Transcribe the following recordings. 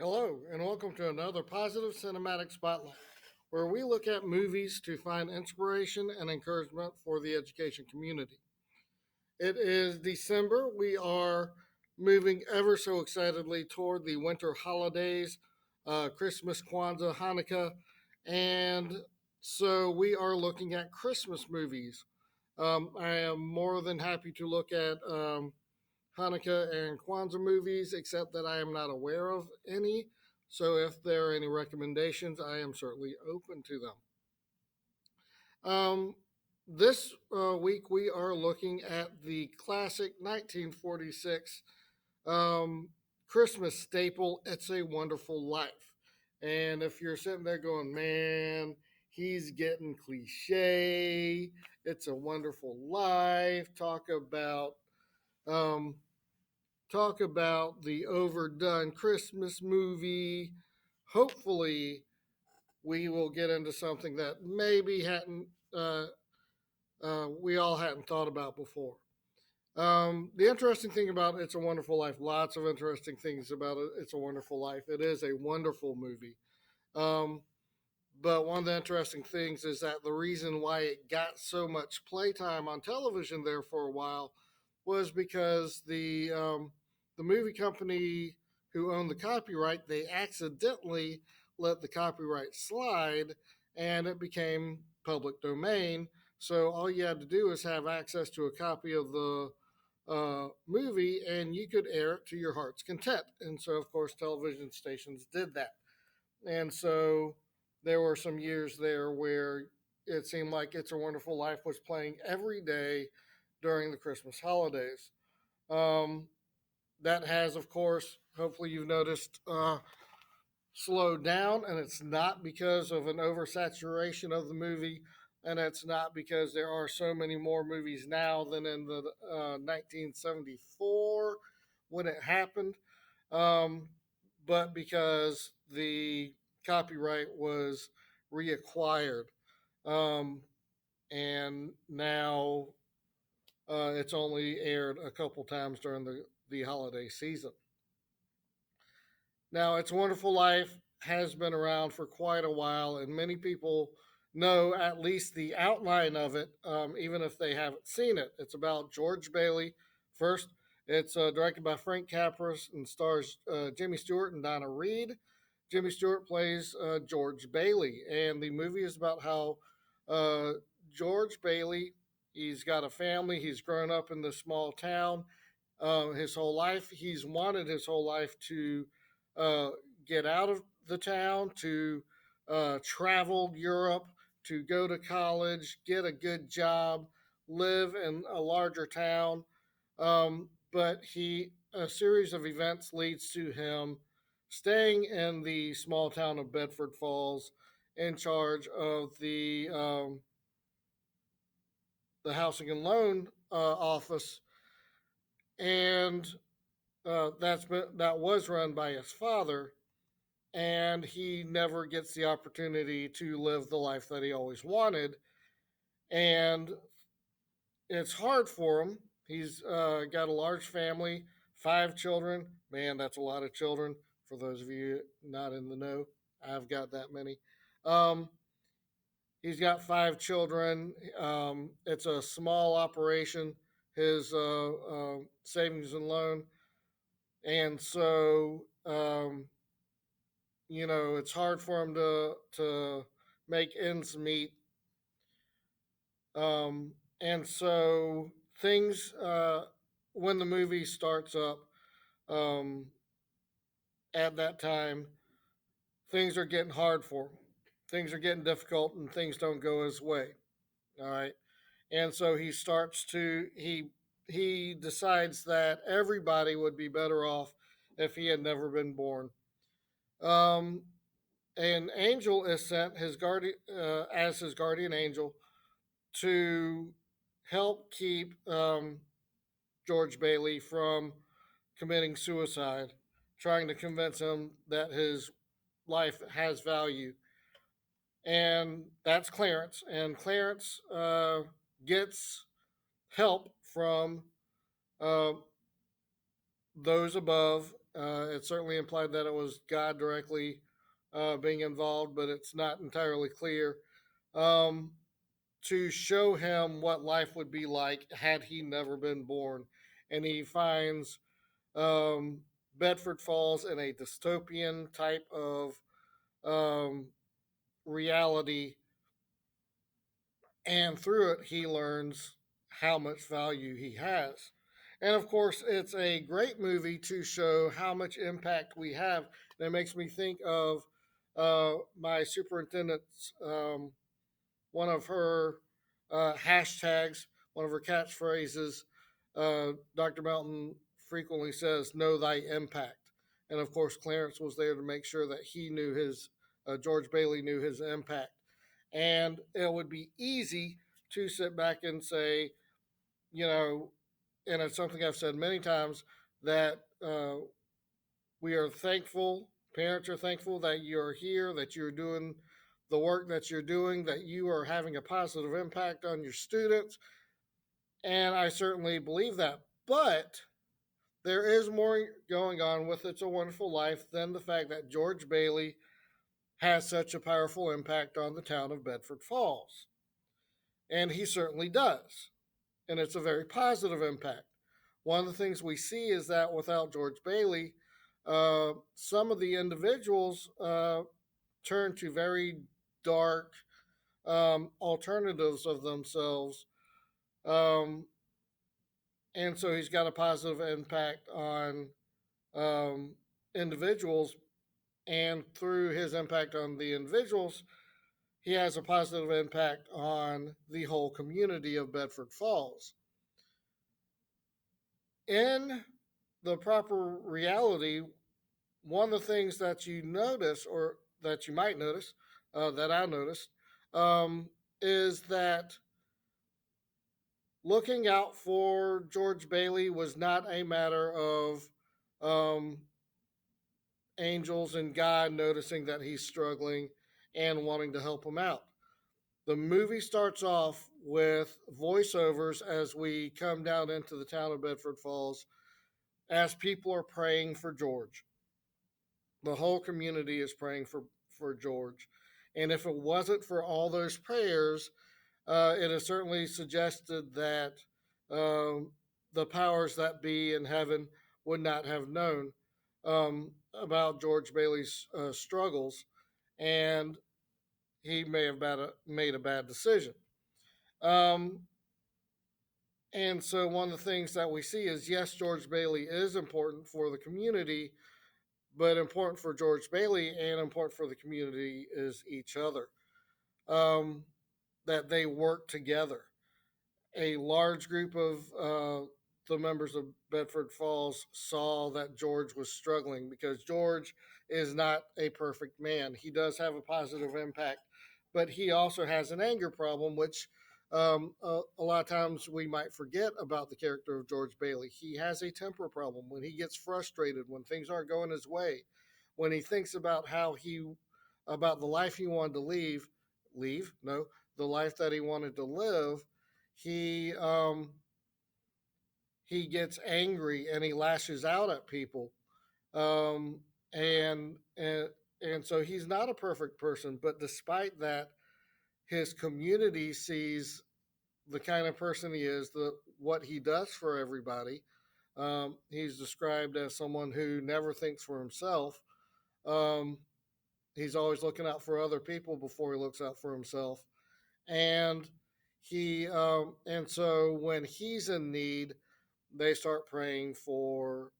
Hello, and welcome to another Positive Cinematic Spotlight, where we look at movies to find inspiration and encouragement for the education community. It is December. We are moving ever so excitedly toward the winter holidays, Christmas, Kwanzaa, Hanukkah, and so we are looking at Christmas movies. I am more than happy to look at Hanukkah and Kwanzaa movies, except that I am not aware of any. So if there are any recommendations, I am certainly open to them. Um, this week we are looking at the classic 1946 um, Christmas staple, It's a Wonderful Life. And if you're sitting there going, man, he's getting cliche, It's a Wonderful Life, um, talk about the overdone Christmas movie. Hopefully, we will get into something that maybe hadn't we all hadn't thought about before. The interesting thing about It's a Wonderful Life, lots of interesting things about it. It's a Wonderful Life. It is a wonderful movie. Um, but one of the interesting things is that the reason why it got so much playtime on television there for a while was because the movie company who owned the copyright, they accidentally let the copyright slide, and it became public domain. So all you had to do is have access to a copy of the movie, and you could air it to your heart's content. And so, of course, television stations did that. And so there were some years there where it seemed like It's a Wonderful Life was playing every day during the Christmas holidays. Um, that has, of course, hopefully you've noticed, slowed down, and it's not because of an oversaturation of the movie, and it's not because there are so many more movies now than in the 1974 when it happened, um, but because the copyright was reacquired, um, and now it's only aired a couple times during the holiday season. Now, It's a Wonderful Life has been around for quite a while, and many people know at least the outline of it, even if they haven't seen it. It's about George Bailey. First, it's directed by Frank Capra and stars Jimmy Stewart and Donna Reed. Jimmy Stewart plays George Bailey, and the movie is about how uh, George Bailey, he's got a family, he's grown up in this small town his whole life. He's wanted his whole life to uh, get out of the town, to travel Europe, to go to college, get a good job, live in a larger town. But a series of events leads to him staying in the small town of Bedford Falls in charge of the housing and loan office, and that was run by his father, and he never gets the opportunity to live the life that he always wanted, and it's hard for him. He's got a large family, 5 children. Man, that's a lot of children. For those of you not in the know, I've got that many. Um, he's got 5 children. It's a small operation. His savings and loan, and so it's hard for him to make ends meet. And so things when the movie starts up, um, at that time, things are getting hard for him. Things are getting difficult, and things don't go his way. All right, and so he decides that everybody would be better off if he had never been born. Um, an angel is sent his guardian as his guardian angel to help keep George Bailey from committing suicide, trying to convince him that his life has value. And that's Clarence. And Clarence gets help from uh, those above It certainly implied that it was God directly being involved, but it's not entirely clear. Um, to show him what life would be like had he never been born. And he finds um, Bedford Falls in a dystopian type of um, reality. And through it, he learns how much value he has. And of course, it's a great movie to show how much impact we have. And it makes me think of my superintendent's one of her hashtags, one of her catchphrases. Dr. Melton frequently says, "Know thy impact." And of course, Clarence was there to make sure that he knew his, George Bailey knew his impact. And it would be easy to sit back and say, you know, and it's something I've said many times, that we are thankful, parents are thankful that you're here, that you're doing the work that you're doing, that you are having a positive impact on your students. And I certainly believe that. But there is more going on with It's a Wonderful Life than the fact that George Bailey has such a powerful impact on the town of Bedford Falls. And he certainly does. And it's a very positive impact. One of the things we see is that without George Bailey, some of the individuals turn to very dark alternatives of themselves. Um, and so he's got a positive impact on um, individuals. And through his impact on the individuals, he has a positive impact on the whole community of Bedford Falls. In the proper reality, one of the things that you notice, or that you might notice, that I noticed, is that looking out for George Bailey was not a matter of um, angels and God noticing that he's struggling and wanting to help him out. The movie starts off with voiceovers as we come down into the town of Bedford Falls as people are praying for George. The whole community is praying for George. And if it wasn't for all those prayers, it has certainly suggested that the powers that be in heaven would not have known about George Bailey's struggles, and he may have made a bad decision. Um, and so, one of the things that we see is, yes, George Bailey is important for the community, but important for George Bailey and important for the community is each other. Um, that they work together. A large group of the members of Bedford Falls saw that George was struggling because George is not a perfect man. He does have a positive impact, but he also has an anger problem, which a lot of times we might forget about the character of George Bailey. He has a temper problem when he gets frustrated, when things aren't going his way, when he thinks about about the life he wanted to no, the life that he wanted to live, he he gets angry and he lashes out at people, um, and and and so he's not a perfect person. But despite that, his community sees the kind of person he is, the what he does for everybody. He's described as someone who never thinks for himself. Um, he's always looking out for other people before he looks out for himself, and and so when he's in need, they start praying for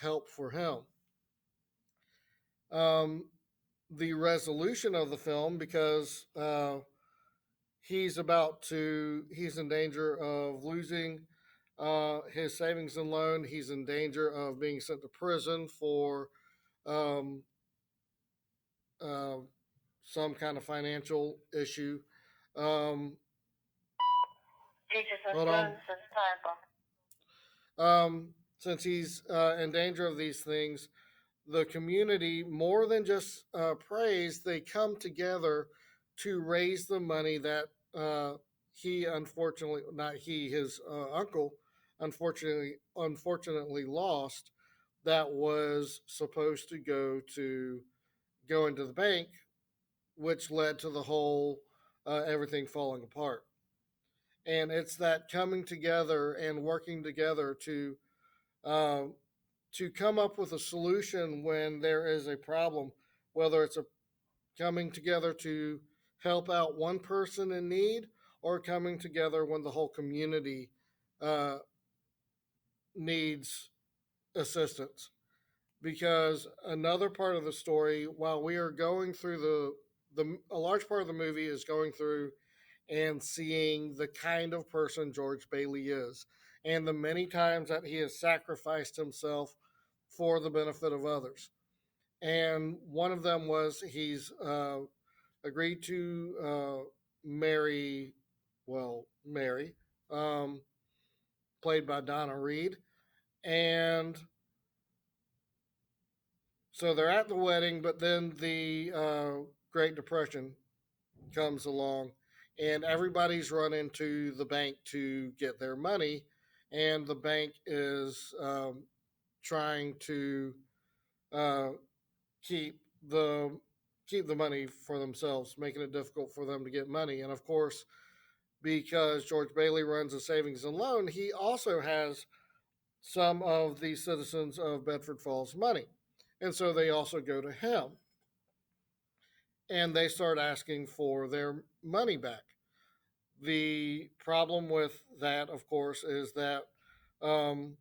help for him. Um, the resolution of the film, because he's in danger of losing his savings and loan. He's in danger of being sent to prison for um, uh, some kind of financial issue. Um, hold on. Since he's in danger of these things, the community, more than just praise, they come together to raise the money that he not he, his uncle, unfortunately lost that was supposed to go into the bank, which led to the whole everything falling apart. And it's that coming together and working together uh, to come up with a solution when there is a problem, whether it's a coming together to help out one person in need or coming together when the whole community uh, needs assistance. Because another part of the story, while we are going through a large part of the movie is going through and seeing the kind of person George Bailey is, and the many times that he has sacrificed himself for the benefit of others. And one of them was he's agreed to marry, Mary, um, played by Donna Reed, and so they're at the wedding, but then the Great Depression comes along, and everybody's run into the bank to get their money, and the bank is trying to uh, keep the keep the money for themselves, making it difficult for them to get money. And of course, because George Bailey runs a savings and loan, he also has some of the citizens of Bedford Falls money, and so they also go to him and they start asking for their money back. The problem with that, of course, is that um,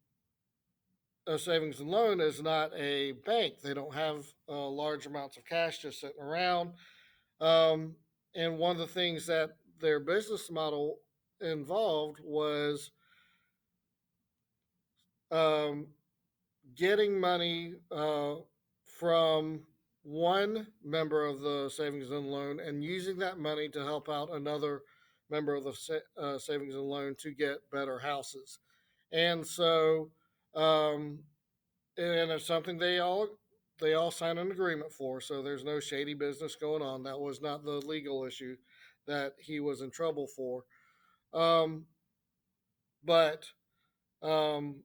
a savings and loan is not a bank. They don't have large amounts of cash just sitting around. Um, and one of the things that their business model involved was um, getting money from one member of the savings and loan and using that money to help out another member of the savings and loan to get better houses. And so, um, and it's something they all sign an agreement for. So there's no shady business going on. That was not the legal issue that he was in trouble for. Um, but um,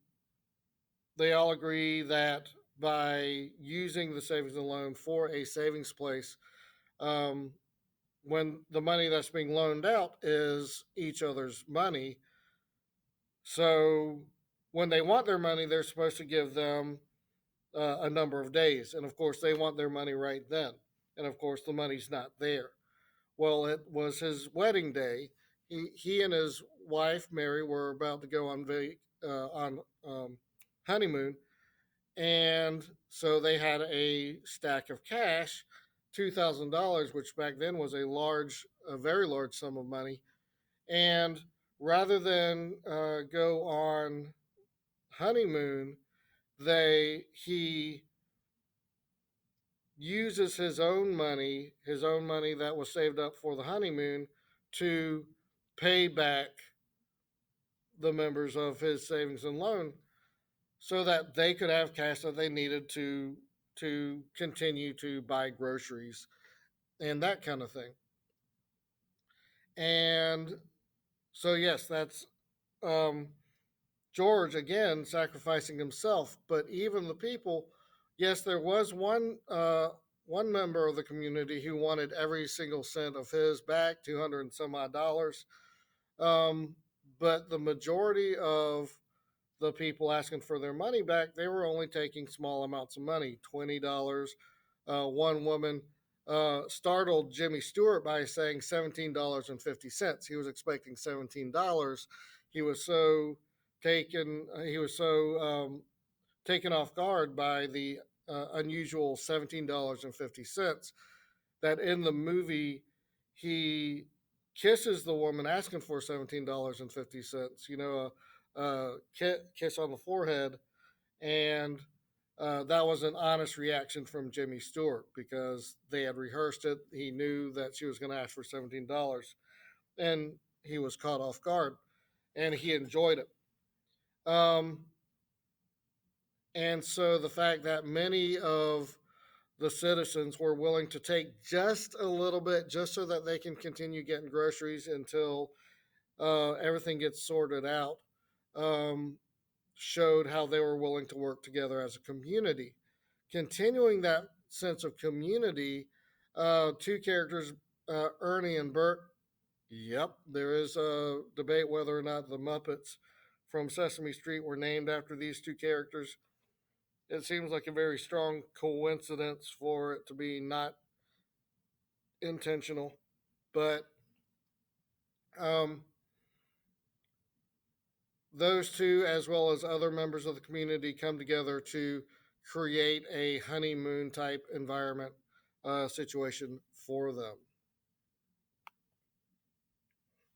they all agree that by using the savings and loan for a savings place, um, when the money that's being loaned out is each other's money, so when they want their money, they're supposed to give them a number of days, and of course, they want their money right then, and of course, the money's not there. Well, it was his wedding day. He and his wife Mary were about to go on honeymoon, and so they had a stack of cash, $2,000, which back then was a very large sum of money. And rather than go on honeymoon, he uses his own money that was saved up for the honeymoon, to pay back the members of his savings and loan so that they could have cash that they needed to continue to buy groceries and that kind of thing. And so yes, that's um, George again sacrificing himself. But even the people, yes, there was one member of the community who wanted every single cent of his back, 200 and some odd dollars. Um, but the majority of the people asking for their money back, they were only taking small amounts of money, $20. One woman startled Jimmy Stewart by saying $17.50. He was expecting $17. He was so he was so taken off guard by the unusual $17.50 that in the movie he kisses the woman asking for $17.50. Kiss on the forehead, and that was an honest reaction from Jimmy Stewart because they had rehearsed it. He knew that she was going to ask for $17, and he was caught off guard, and he enjoyed it. Um, and so the fact that many of the citizens were willing to take just a little bit just so that they can continue getting groceries until everything gets sorted out, um, showed how they were willing to work together as a community. Continuing that sense of community, two characters, Ernie and Bert. Yep, there is a debate whether or not the Muppets from Sesame Street were named after these two characters. It seems like a very strong coincidence for it to be not intentional, but um, those two, as well as other members of the community, come together to create a honeymoon type environment situation for them.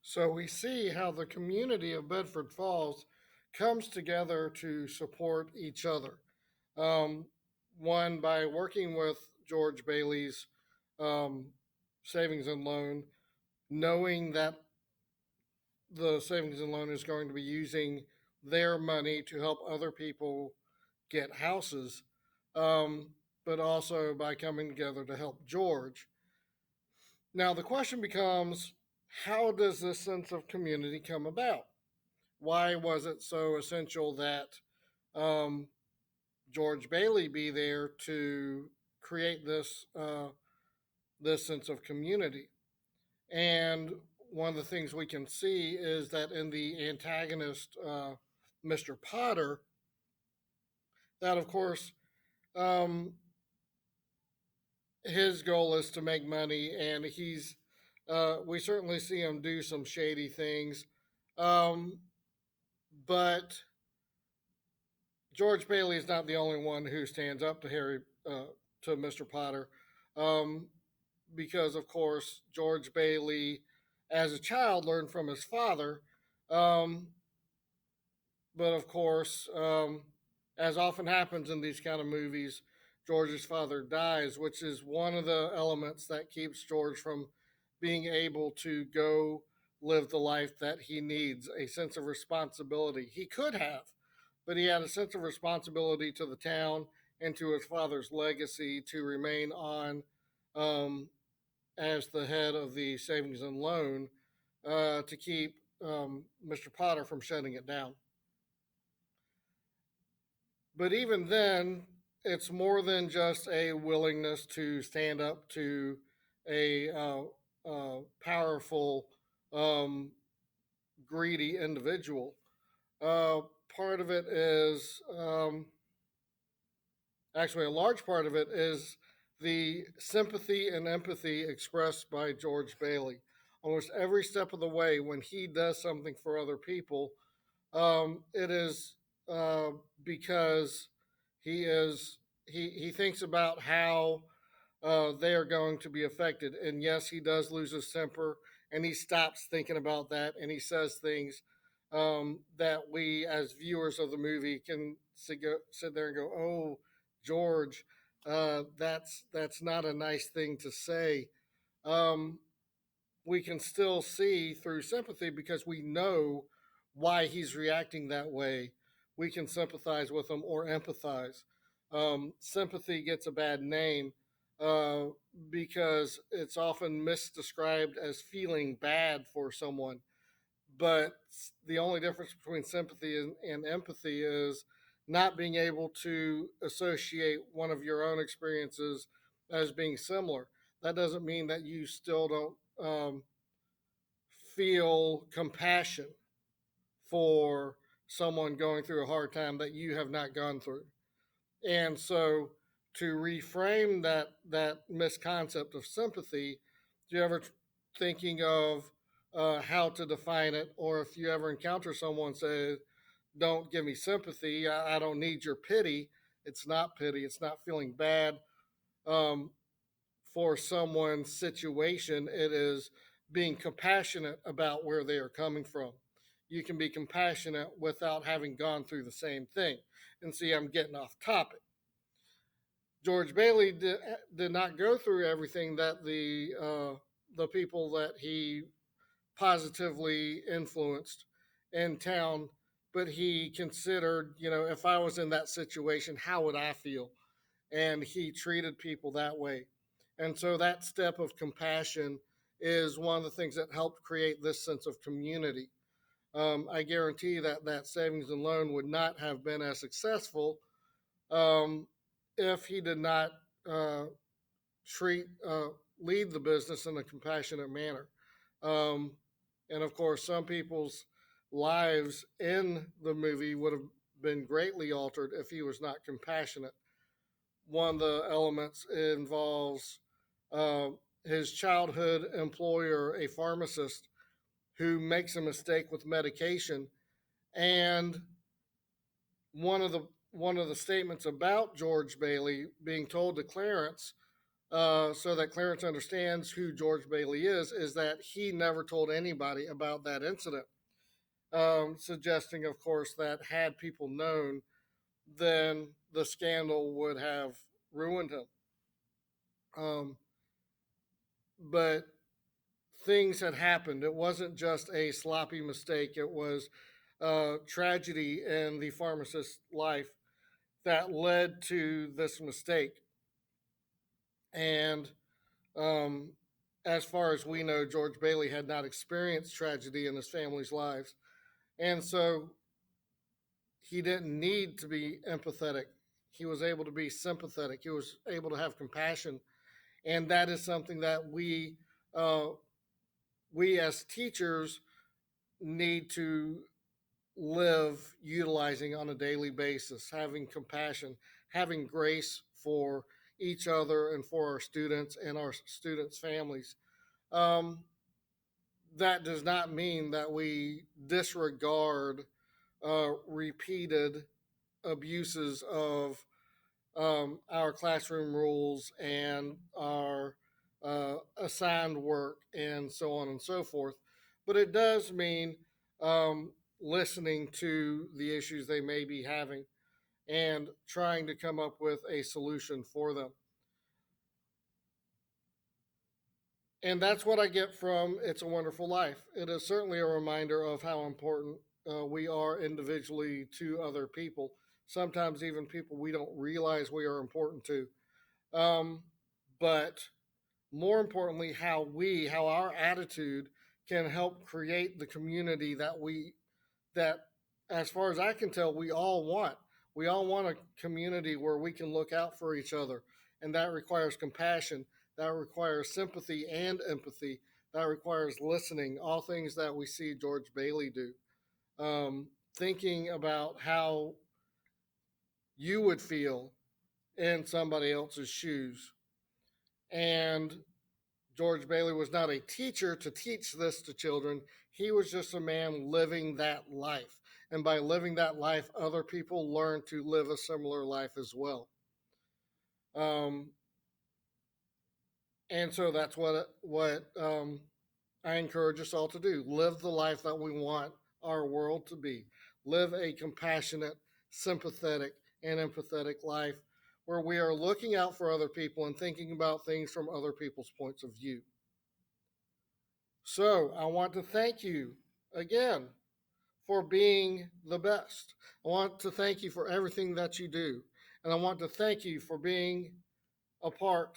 So we see how the community of Bedford Falls comes together to support each other. Um, one, by working with George Bailey's um, savings and loan, knowing that the savings and loan is going to be using their money to help other people get houses, um, but also by coming together to help George. Now, the question becomes, how does this sense of community come about? Why was it so essential that um, George Bailey be there to create this sense of community? And one of the things we can see is that in the antagonist, Mr. Potter, that of course, um, his goal is to make money, and we certainly see him do some shady things. Um, but George Bailey is not the only one who stands up to to Mr. Potter, um, because of course George Bailey, as a child, learned from his father. Um, but of course, as often happens in these kind of movies, George's father dies, which is one of the elements that keeps George from being able to go live the life that he needs, a sense of responsibility. He could have, but he had a sense of responsibility to the town and to his father's legacy to remain on um, as the head of the savings and loan to keep Mr. Potter from shutting it down. But even then, it's more than just a willingness to stand up to a powerful, um, greedy individual. Uh, Part of it is actually, a large part of it is the sympathy and empathy expressed by George Bailey. Almost every step of the way, when he does something for other people, it is uh, because he thinks about how they are going to be affected. And yes, he does lose his temper, and he stops thinking about that, and he says things that we, as viewers of the movie, can sit there and go, "Oh, George, that's not a nice thing to say." Um, we can still see through sympathy because we know why he's reacting that way. We can sympathize with him or empathize. Sympathy gets a bad name uh, because it's often misdescribed as feeling bad for someone. But the only difference between sympathy and empathy is not being able to associate one of your own experiences as being similar. That doesn't mean that you still don't feel compassion for someone going through a hard time that you have not gone through. And so to reframe that misconcept of sympathy, do you ever thinking of how to define it, or if you ever encounter someone say, "Don't give me sympathy. I don't need your pity." It's not pity. It's not feeling bad um, for someone's situation. It is being compassionate about where they are coming from. You can be compassionate without having gone through the same thing. And see, I'm getting off topic. George Bailey did not go through everything that the people that he positively influenced in town, but he considered, if I was in that situation, how would I feel? And he treated people that way. And so that step of compassion is one of the things that helped create this sense of community. I guarantee that that savings and loan would not have been as successful um, if he did not uh, treat lead the business in a compassionate manner. Um, and of course, some people's lives in the movie would have been greatly altered if he was not compassionate. One of the elements involves uh, his childhood employer, a pharmacist, who makes a mistake with medication, and one of the one of the statements about George Bailey being told to Clarence, so that Clarence understands who George Bailey is that he never told anybody about that incident, suggesting, of course, that had people known, then the scandal would have ruined him. Um, but things had happened. It wasn't just a sloppy mistake, it was tragedy in the pharmacist's life that led to this mistake. And um, as far as we know, George Bailey had not experienced tragedy in his family's lives. And so he didn't need to be empathetic. He was able to be sympathetic. He was able to have compassion. And that is something that uh, we as teachers need to live utilizing on a daily basis, having compassion, having grace for each other and for our students and our students' families. Um, that does not mean that we disregard repeated abuses of our classroom rules and our assigned work and so on and so forth. But it does mean listening to the issues they may be having and trying to come up with a solution for them. And that's what I get from It's a Wonderful Life. It is certainly a reminder of how important we are individually to other people, sometimes even people we don't realize we are important to. Um, but more importantly, how our attitude can help create the community that, as far as I can tell, we all want. We all want a community where we can look out for each other, and that requires compassion, that requires sympathy and empathy, that requires listening. All things that we see George Bailey do. Thinking about how you would feel in somebody else's shoes. And George Bailey was not a teacher to teach this to children. He was just a man living that life. And by living that life, other people learn to live a similar life as well. Um, and so that's what I encourage us all to do. Live the life that we want our world to be. Live a compassionate, sympathetic, and empathetic life where we are looking out for other people and thinking about things from other people's points of view. So I want to thank you again for being the best. I want to thank you for everything that you do. And I want to thank you for being a part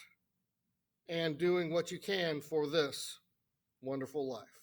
and doing what you can for this wonderful life.